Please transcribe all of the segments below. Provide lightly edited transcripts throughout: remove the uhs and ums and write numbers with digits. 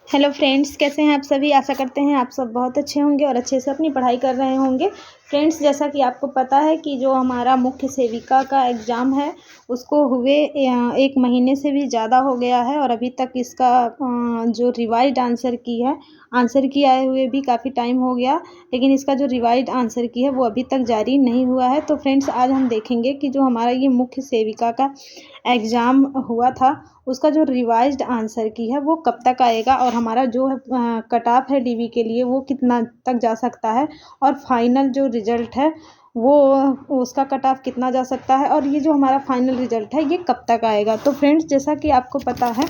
Hello friends, कैसे हैं आप सभी। आशा करते हैं आप सब बहुत अच्छे होंगे और अच्छे से अपनी पढ़ाई कर रहे होंगे। फ्रेंड्स, जैसा कि आपको पता है कि जो हमारा मुख्य सेविका का एग्ज़ाम है उसको हुए 1 महीने से भी ज़्यादा हो गया है और अभी तक इसका जो रिवाइज़्ड आंसर की आए हुए भी काफ़ी टाइम हो गया, लेकिन इसका जो रिवाइज़्ड आंसर की है वो अभी तक जारी नहीं हुआ है। तो फ्रेंड्स, आज हम देखेंगे कि जो हमारा ये मुख्य सेविका का एग्ज़ाम हुआ था उसका जो रिवाइज़्ड आंसर की है वो कब तक आएगा और हमारा जो है कट ऑफ है डीवी के लिए वो कितना तक जा सकता है और फाइनल जो रिज़ल्ट है वो उसका कट ऑफ कितना जा सकता है और ये जो हमारा फाइनल रिज़ल्ट है ये कब तक आएगा। तो फ्रेंड्स, जैसा कि आपको पता है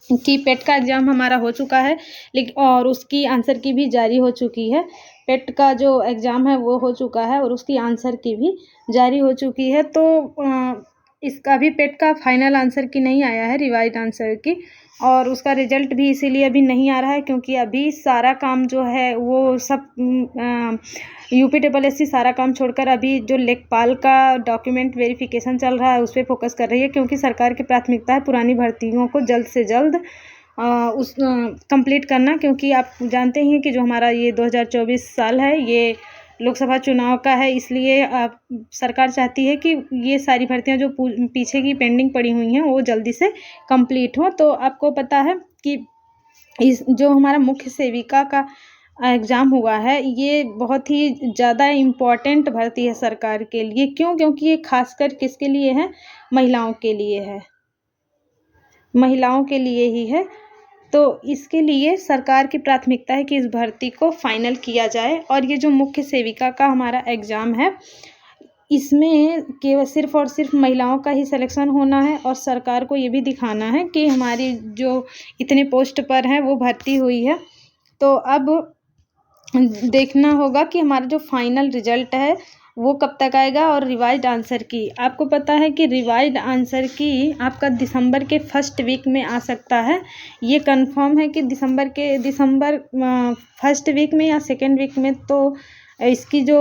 कि पेट का एग्ज़ाम हमारा हो चुका है, लेकिन और उसकी आंसर की भी जारी हो चुकी है। पेट का जो एग्ज़ाम है वो हो चुका है और उसकी आंसर की भी जारी हो चुकी है। तो इसका भी पेट का फाइनल आंसर की नहीं आया है, रिवाइज़्ड आंसर की, और उसका रिज़ल्ट भी इसीलिए अभी नहीं आ रहा है क्योंकि अभी सारा काम जो है वो सब यूपीएससी सारा काम छोड़कर अभी जो लेखपाल का डॉक्यूमेंट वेरिफिकेशन चल रहा है उस पर फोकस कर रही है, क्योंकि सरकार की प्राथमिकता है पुरानी भर्तियों को जल्द से जल्द उस कंप्लीट करना, क्योंकि आप जानते ही हैं कि जो हमारा ये 2024 साल है ये लोकसभा चुनाव का है। इसलिए सरकार चाहती है कि ये सारी भर्तियां जो पीछे की पेंडिंग पड़ी हुई हैं वो जल्दी से कंप्लीट हो। तो आपको पता है कि इस जो हमारा मुख्य सेविका का एग्ज़ाम हुआ है ये बहुत ही ज़्यादा इम्पॉर्टेंट भर्ती है सरकार के लिए। क्यों? क्योंकि ये खासकर किसके लिए है? महिलाओं के लिए है, महिलाओं के लिए ही है। तो इसके लिए सरकार की प्राथमिकता है कि इस भर्ती को फाइनल किया जाए और ये जो मुख्य सेविका का हमारा एग्ज़ाम है इसमें केवल सिर्फ़ और सिर्फ महिलाओं का ही सिलेक्शन होना है और सरकार को ये भी दिखाना है कि हमारी जो इतने पोस्ट पर हैं वो भर्ती हुई है। तो अब देखना होगा कि हमारा जो फाइनल रिज़ल्ट है वो कब तक आएगा। और रिवाइज़्ड आंसर की आपको पता है कि रिवाइज़्ड आंसर की आपका दिसंबर के फर्स्ट वीक में आ सकता है। ये कंफर्म है कि दिसंबर फर्स्ट वीक में या सेकेंड वीक में तो इसकी जो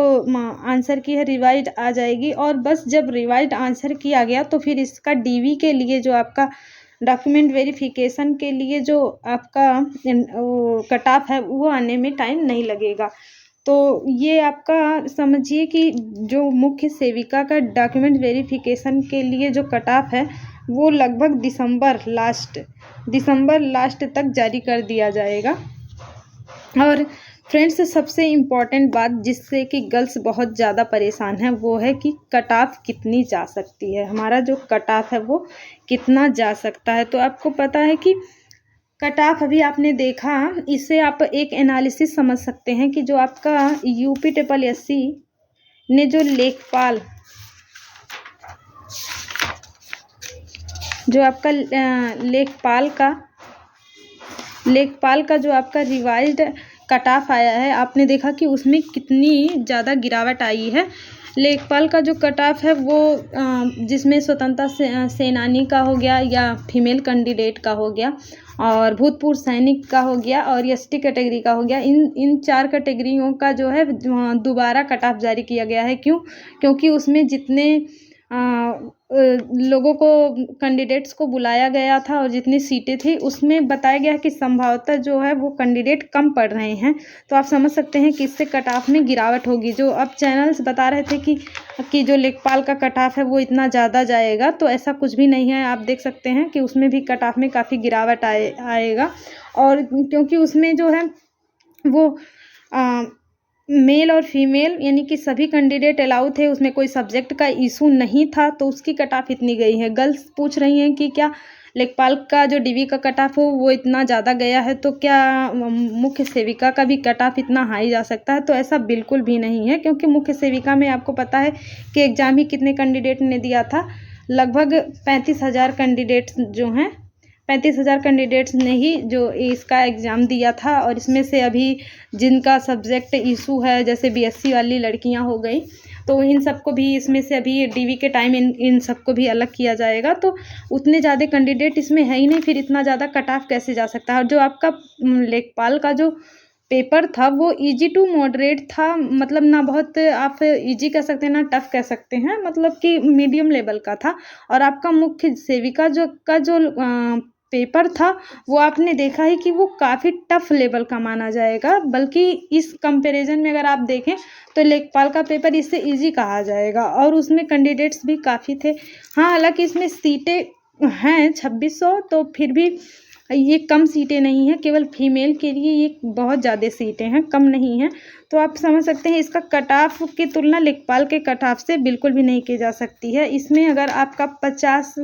आंसर की है रिवाइज़्ड आ जाएगी। और बस जब रिवाइज़्ड आंसर की आ गया तो फिर इसका डीवी के लिए जो आपका डॉक्यूमेंट वेरिफिकेशन के लिए जो आपका वो कट ऑफ है वो आने में टाइम नहीं लगेगा। तो ये आपका समझिए कि जो मुख्य सेविका का डॉक्यूमेंट वेरिफिकेशन के लिए जो कट ऑफ है वो लगभग दिसंबर लास्ट तक जारी कर दिया जाएगा। और फ्रेंड्स, सबसे इम्पॉर्टेंट बात जिससे कि गर्ल्स बहुत ज़्यादा परेशान है वो है कि कट ऑफ कितनी जा सकती है, हमारा जो कट ऑफ है वो कितना जा सकता है। तो आपको पता है कि कट ऑफ अभी आपने देखा, इससे आप एक एनालिसिस समझ सकते हैं कि जो आपका यूपीएससी ने जो लेखपाल का जो आपका रिवाइज्ड कट ऑफ आया है आपने देखा कि उसमें कितनी ज़्यादा गिरावट आई है। लेखपाल का जो कट ऑफ है वो जिसमें स्वतंत्रता सेनानी का हो गया या फीमेल कैंडिडेट का हो गया और भूतपूर्व सैनिक का हो गया और एसटी कैटेगरी का हो गया, इन 4 कैटेगरियों का जो है दोबारा कट ऑफ जारी किया गया है। क्यों? क्योंकि उसमें जितने लोगों को कैंडिडेट्स को बुलाया गया था और जितनी सीटें थी उसमें बताया गया कि संभवतः जो है वो कैंडिडेट कम पड़ रहे हैं। तो आप समझ सकते हैं कि इससे कट ऑफ में गिरावट होगी। जो अब चैनल्स बता रहे थे कि जो लेखपाल का कट ऑफ है वो इतना ज़्यादा जाएगा, तो ऐसा कुछ भी नहीं है। आप देख सकते हैं कि उसमें भी कट ऑफ में काफ़ी गिरावट आएगा। और क्योंकि उसमें जो है वो मेल और फीमेल यानी कि सभी कैंडिडेट अलाउ थे, उसमें कोई सब्जेक्ट का इशू नहीं था, तो उसकी कट ऑफ इतनी गई है। गर्ल्स पूछ रही हैं कि क्या लेखपाल का जो डीवी का कट ऑफ हो वो इतना ज़्यादा गया है तो क्या मुख्य सेविका का भी कट ऑफ इतना हाई जा सकता है? तो ऐसा बिल्कुल भी नहीं है, क्योंकि मुख्य सेविका में आपको पता है कि एग्ज़ाम ही कितने कैंडिडेट ने दिया था, लगभग 35,000 कैंडिडेट्स जो हैं 35,000 कैंडिडेट्स ने ही जो इसका एग्ज़ाम दिया था। और इसमें से अभी जिनका सब्जेक्ट इशू है जैसे बीएससी वाली लड़कियां हो गई, तो इन सबको भी इसमें से अभी डीवी के टाइम इन सबको भी अलग किया जाएगा। तो उतने ज़्यादा कैंडिडेट इसमें है ही नहीं, फिर इतना ज़्यादा कट ऑफ कैसे जा सकता है? और जो आपका लेखपाल का जो पेपर था वो इजी टू मॉडरेट था, मतलब ना बहुत आप इजी कह सकते हैं ना टफ कह सकते हैं, मतलब कि मीडियम लेवल का था। और आपका मुख्य सेविका जो पेपर था वो आपने देखा ही कि वो काफ़ी टफ लेवल का माना जाएगा, बल्कि इस कंपैरिजन में अगर आप देखें तो लेखपाल का पेपर इससे इजी कहा जाएगा और उसमें कैंडिडेट्स भी काफ़ी थे। हाँ, हालांकि इसमें सीटें हैं 2600, तो फिर भी ये कम सीटें नहीं हैं, केवल फीमेल के लिए ये बहुत ज़्यादा सीटें हैं, कम नहीं हैं। तो आप समझ सकते हैं इसका कट ऑफ की तुलना लेखपाल के कट ऑफ से बिल्कुल भी नहीं की जा सकती है। इसमें अगर आपका 50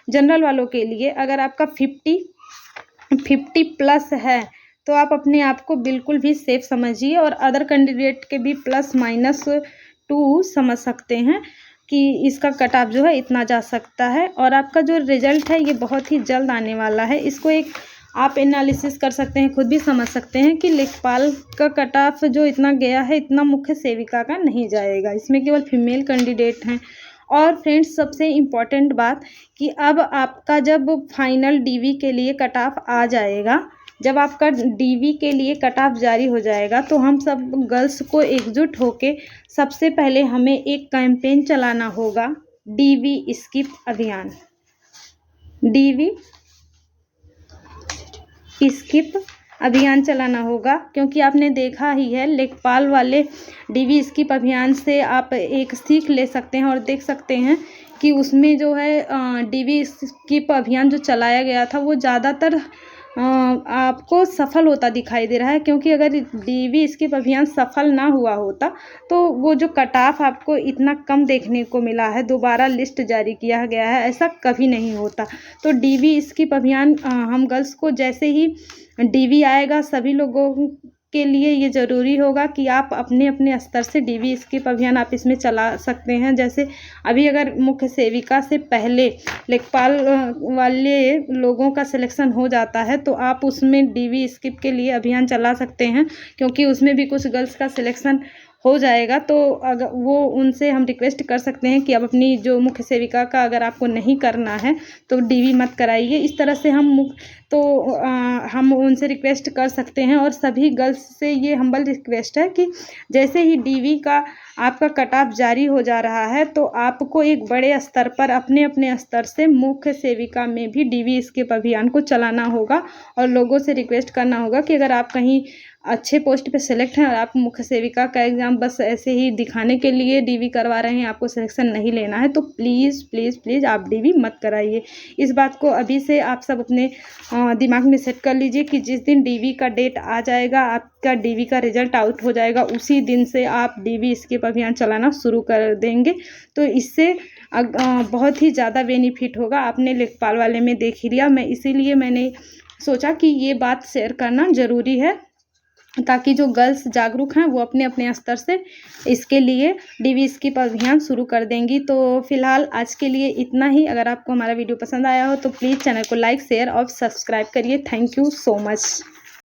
जनरल वालों के लिए अगर आपका 50 प्लस है तो आप अपने आप को बिल्कुल भी सेफ समझिए, और अदर कैंडिडेट के भी +-2 समझ सकते हैं कि इसका कट ऑफ जो है इतना जा सकता है। और आपका जो रिजल्ट है ये बहुत ही जल्द आने वाला है। इसको एक आप एनालिसिस कर सकते हैं, खुद भी समझ सकते हैं कि लेखपाल का कट ऑफ जो इतना गया है इतना मुख्य सेविका का नहीं जाएगा, इसमें केवल फीमेल कैंडिडेट हैं। और फ्रेंड्स, सबसे इम्पॉर्टेंट बात कि अब आपका जब फाइनल डीवी के लिए कट ऑफ आ जाएगा, जब आपका डीवी के लिए कट ऑफ जारी हो जाएगा तो हम सब गर्ल्स को एकजुट होके सबसे पहले हमें एक कैंपेन चलाना होगा, डीवी स्किप अभियान। डीवी स्किप अभियान चलाना होगा, क्योंकि आपने देखा ही है लेखपाल वाले डीवी स्किप अभियान से आप एक सीख ले सकते हैं और देख सकते हैं कि उसमें जो है डीवी स्किप अभियान जो चलाया गया था वो ज़्यादातर आपको सफल होता दिखाई दे रहा है, क्योंकि अगर डीवी स्किप अभियान सफल ना हुआ होता तो वो जो कट ऑफ आपको इतना कम देखने को मिला है, दोबारा लिस्ट जारी किया गया है, ऐसा कभी नहीं होता। तो डीवी स्किप अभियान हम गर्ल्स को जैसे ही डीवी आएगा सभी लोगों के लिए ये ज़रूरी होगा कि आप अपने अपने स्तर से डीवी स्किप अभियान आप इसमें चला सकते हैं। जैसे अभी अगर मुख्य सेविका से पहले लेखपाल वाले लोगों का सिलेक्शन हो जाता है तो आप उसमें डीवी स्किप के लिए अभियान चला सकते हैं, क्योंकि उसमें भी कुछ गर्ल्स का सिलेक्शन हो जाएगा। तो अगर वो उनसे हम रिक्वेस्ट कर सकते हैं कि अब अपनी जो मुख्य सेविका का अगर आपको नहीं करना है तो डीवी मत कराइए। इस तरह से हम उनसे रिक्वेस्ट कर सकते हैं। और सभी गर्ल्स से ये हम्बल रिक्वेस्ट है कि जैसे ही डीवी का आपका कट ऑफ जारी हो जा रहा है तो आपको एक बड़े स्तर पर अपने अपने स्तर से मुख्य सेविका में भी डीवी स्किप अभियान को चलाना होगा और लोगों से रिक्वेस्ट करना होगा कि अगर आप कहीं अच्छे पोस्ट पे सेलेक्ट हैं और आप मुख्य सेविका का एग्ज़ाम बस ऐसे ही दिखाने के लिए डीवी करवा रहे हैं, आपको सिलेक्शन नहीं लेना है, तो प्लीज़ प्लीज़ प्लीज़ आप डीवी मत कराइए। इस बात को अभी से आप सब अपने दिमाग में सेट कर लीजिए कि जिस दिन डीवी का डेट आ जाएगा, आपका डीवी का रिजल्ट आउट हो जाएगा, उसी दिन से आप डीवी स्किप अभियान चलाना शुरू कर देंगे। तो इससे बहुत ही ज़्यादा बेनिफिट होगा। आपने लेखपाल वाले में देख ही लिया, मैं इसीलिए मैंने सोचा कि ये बात शेयर करना ज़रूरी है, ताकि जो गर्ल्स जागरूक हैं वो अपने अपने स्तर से इसके लिए डीवी स्किप अभियान शुरू कर देंगी। तो फिलहाल आज के लिए इतना ही। अगर आपको हमारा वीडियो पसंद आया हो तो प्लीज़ चैनल को लाइक, शेयर और सब्सक्राइब करिए। Thank you so much.